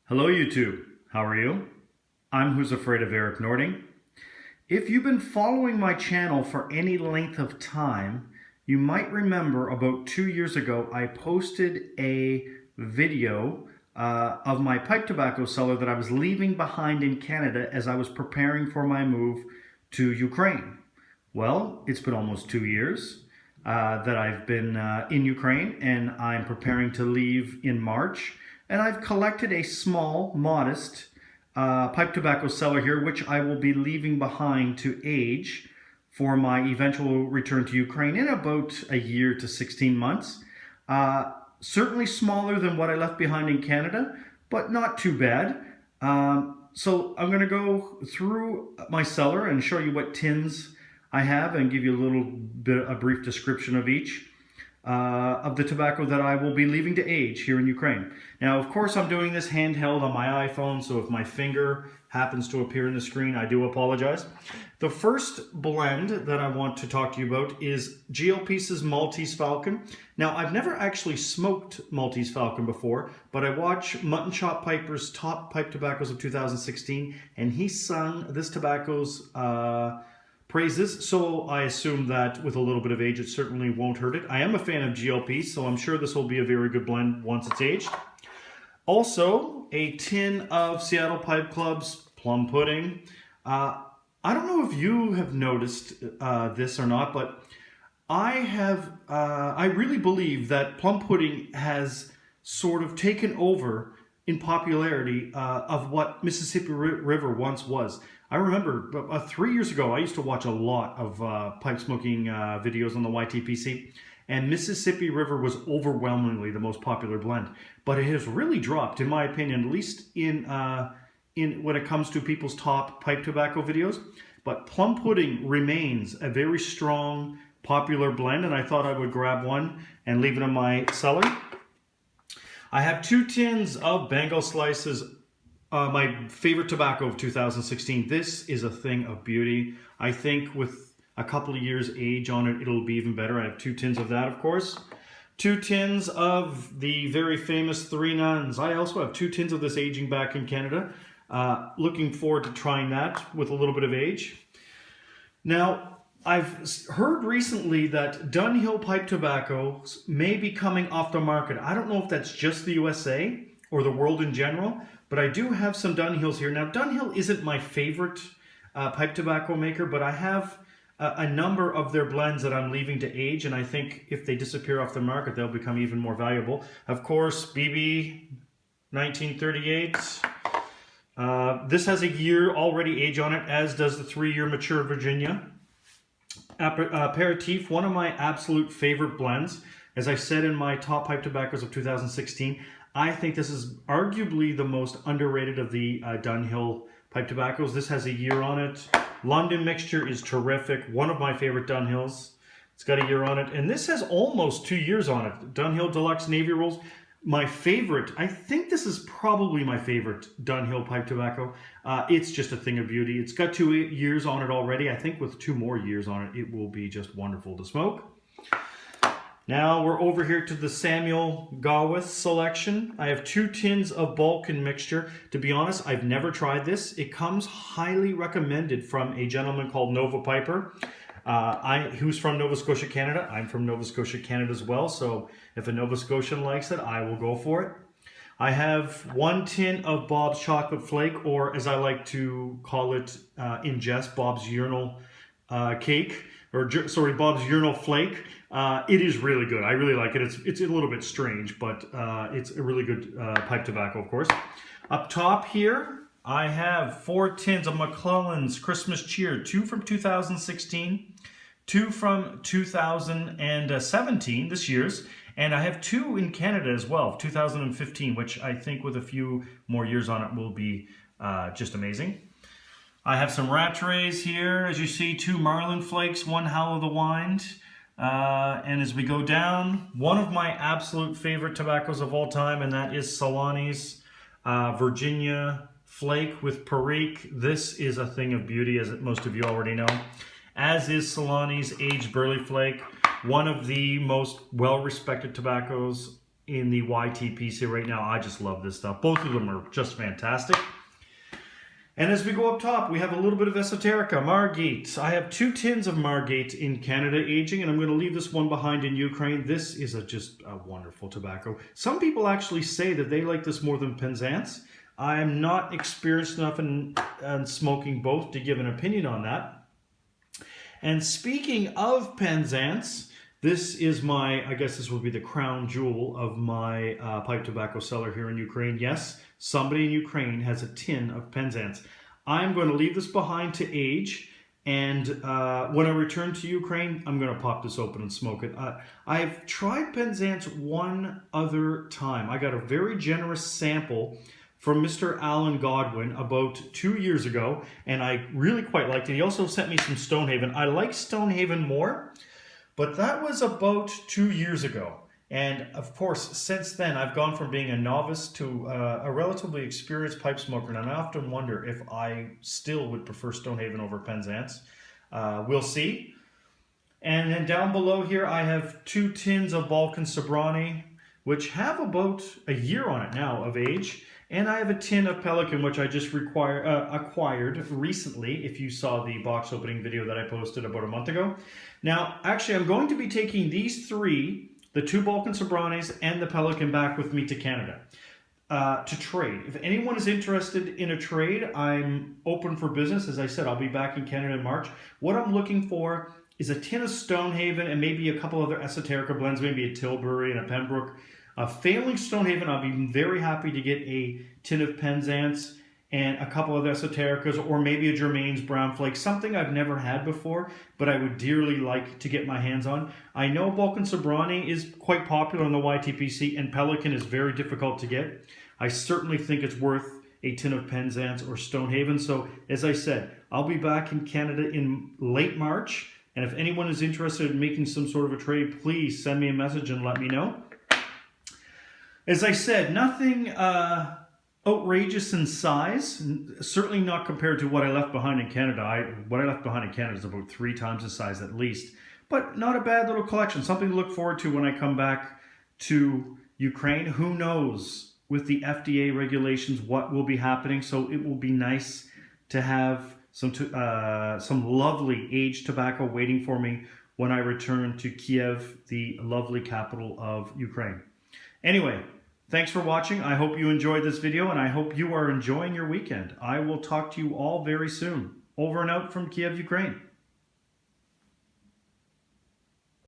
Hello YouTube, how are you? I'm Who's Afraid of Eric Nording. If you've been following my channel for any length of time, you might remember about 2 years ago I posted a video of my pipe tobacco cellar that I was leaving behind in Canada as I was preparing for my move to Ukraine. Well, it's been almost 2 years that I've been in Ukraine, and I'm preparing to leave in March. And I've collected a small, modest pipe tobacco cellar here, which I will be leaving behind to age for my eventual return to Ukraine in about a year to 16 months. Certainly smaller than what I left behind in Canada, but not too bad. So I'm going to go through my cellar and show you what tins I have and give you a brief description of each. Of the tobacco that I will be leaving to age here in Ukraine. Now, of course, I'm doing this handheld on my iPhone, so if my finger happens to appear in the screen, I do apologize. The first blend that I want to talk to you about is GLP's Maltese Falcon. Now, I've never actually smoked Maltese Falcon before, but I watch Mutton Chop Piper's Top Pipe Tobaccos of 2016, and he sung this tobacco's praises, so I assume that with a little bit of age it certainly won't hurt it. I am a fan of GLP, so I'm sure this will be a very good blend once it's aged. Also, a tin of Seattle Pipe Club's Plum Pudding. I don't know if you have noticed this or not, but I really believe that Plum Pudding has sort of taken over in popularity of what Mississippi River once was. I remember 3 years ago, I used to watch a lot of pipe smoking videos on the YTPC, and Mississippi River was overwhelmingly the most popular blend. But it has really dropped, in my opinion, at least in when it comes to people's top pipe tobacco videos. But Plum Pudding remains a very strong, popular blend, and I thought I would grab one and leave it in my cellar. I have 2 tins of Bengal Slices, my favorite tobacco of 2016. This is a thing of beauty. I think with a couple of years age on it, it'll be even better. I have 2 tins of that, of course. 2 tins of the very famous Three Nuns. I also have 2 tins of this aging back in Canada. Looking forward to trying that with a little bit of age. Now, I've heard recently that Dunhill pipe tobacco may be coming off the market. I don't know if that's just the USA or the world in general, but I do have some Dunhills here. Now, Dunhill isn't my favorite pipe tobacco maker, but I have a number of their blends that I'm leaving to age, and I think if they disappear off the market, they'll become even more valuable. Of course, BB 1938. This has a year already age on it, as does the 3-year Mature Virginia. Aperitif, one of my absolute favorite blends. As I said in my top pipe tobaccos of 2016, I think this is arguably the most underrated of the Dunhill pipe tobaccos. This has a year on it. London Mixture is terrific. One of my favorite Dunhills. It's got a year on it. And this has almost 2 years on it. Dunhill Deluxe Navy Rolls. My favorite, I think this is probably my favorite Dunhill pipe tobacco. It's just a thing of beauty. It's got 2 years on it already. I think with 2 more years on it, it will be just wonderful to smoke. Now we're over here to the Samuel Gowith selection. I have 2 tins of Balkan Mixture. To be honest, I've never tried this. It comes highly recommended from a gentleman called Nova Piper. Who's from Nova Scotia, Canada. I'm from Nova Scotia, Canada as well, so if a Nova Scotian likes it, I will go for it. I have 1 tin of Bob's Chocolate Flake, or as I like to call it in jest, Bob's Urinal Cake, or sorry, Bob's Urinal Flake. It is really good. I really like it. It's a little bit strange, but it's a really good pipe tobacco, of course. Up top here, I have 4 tins of McClellan's Christmas Cheer, 2 from 2016, 2 from 2017, this year's, and I have 2 in Canada as well, 2015, which I think with a few more years on it will be just amazing. I have some Rattrays here, as you see, 2 Marlin Flakes, 1 Howl of the Wind, and as we go down, one of my absolute favorite tobaccos of all time, and that is Solani's Virginia Flake with Perique. This is a thing of beauty, as most of you already know. As is Solani's Aged Burley Flake, one of the most well-respected tobaccos in the YTPC right now. I just love this stuff. Both of them are just fantastic. And as we go up top, we have a little bit of Esoterica, Margate. I have 2 tins of Margate in Canada aging, and I'm going to leave this one behind in Ukraine. This is just a wonderful tobacco. Some people actually say that they like this more than Penzance. I am not experienced enough in smoking both to give an opinion on that. And speaking of Penzance, this is my, I guess this would be the crown jewel of my pipe tobacco cellar here in Ukraine. Yes, somebody in Ukraine has a tin of Penzance. I'm going to leave this behind to age, and when I return to Ukraine, I'm going to pop this open and smoke it. I've tried Penzance one other time. I got a very generous sample from Mr. Alan Godwin about 2 years ago, and I really quite liked it. He also sent me some Stonehaven. I like Stonehaven more, but that was about 2 years ago. And of course, since then, I've gone from being a novice to a relatively experienced pipe smoker, and I often wonder if I still would prefer Stonehaven over Penzance. We'll see. And then down below here, I have 2 tins of Balkan Sobrani, which have about a year on it now of age. And I have a tin of Pelican, which I just acquired recently, if you saw the box opening video that I posted about a month ago. Now, actually, I'm going to be taking these 3, the 2 Balkan Sobranis and the Pelican, back with me to Canada to trade. If anyone is interested in a trade, I'm open for business. As I said, I'll be back in Canada in March. What I'm looking for is a tin of Stonehaven and maybe a couple other Esoterica blends, maybe a Tilbury and a Pembroke. Failing Stonehaven, I'll be very happy to get a tin of Penzance and a couple of Esotericas, or maybe a Germain's Brown Flake, something I've never had before, but I would dearly like to get my hands on. I know Balkan Sobrani is quite popular on the YTPC, and Pelican is very difficult to get. I certainly think it's worth a tin of Penzance or Stonehaven. So, as I said, I'll be back in Canada in late March, and if anyone is interested in making some sort of a trade, please send me a message and let me know. As I said, nothing outrageous in size, certainly not compared to what I left behind in Canada. What I left behind in Canada is about 3 times the size at least, but not a bad little collection, something to look forward to when I come back to Ukraine. Who knows with the FDA regulations what will be happening, so it will be nice to have some lovely aged tobacco waiting for me when I return to Kiev, the lovely capital of Ukraine. Anyway, thanks for watching. I hope you enjoyed this video, and I hope you are enjoying your weekend. I will talk to you all very soon. Over and out from Kiev, Ukraine.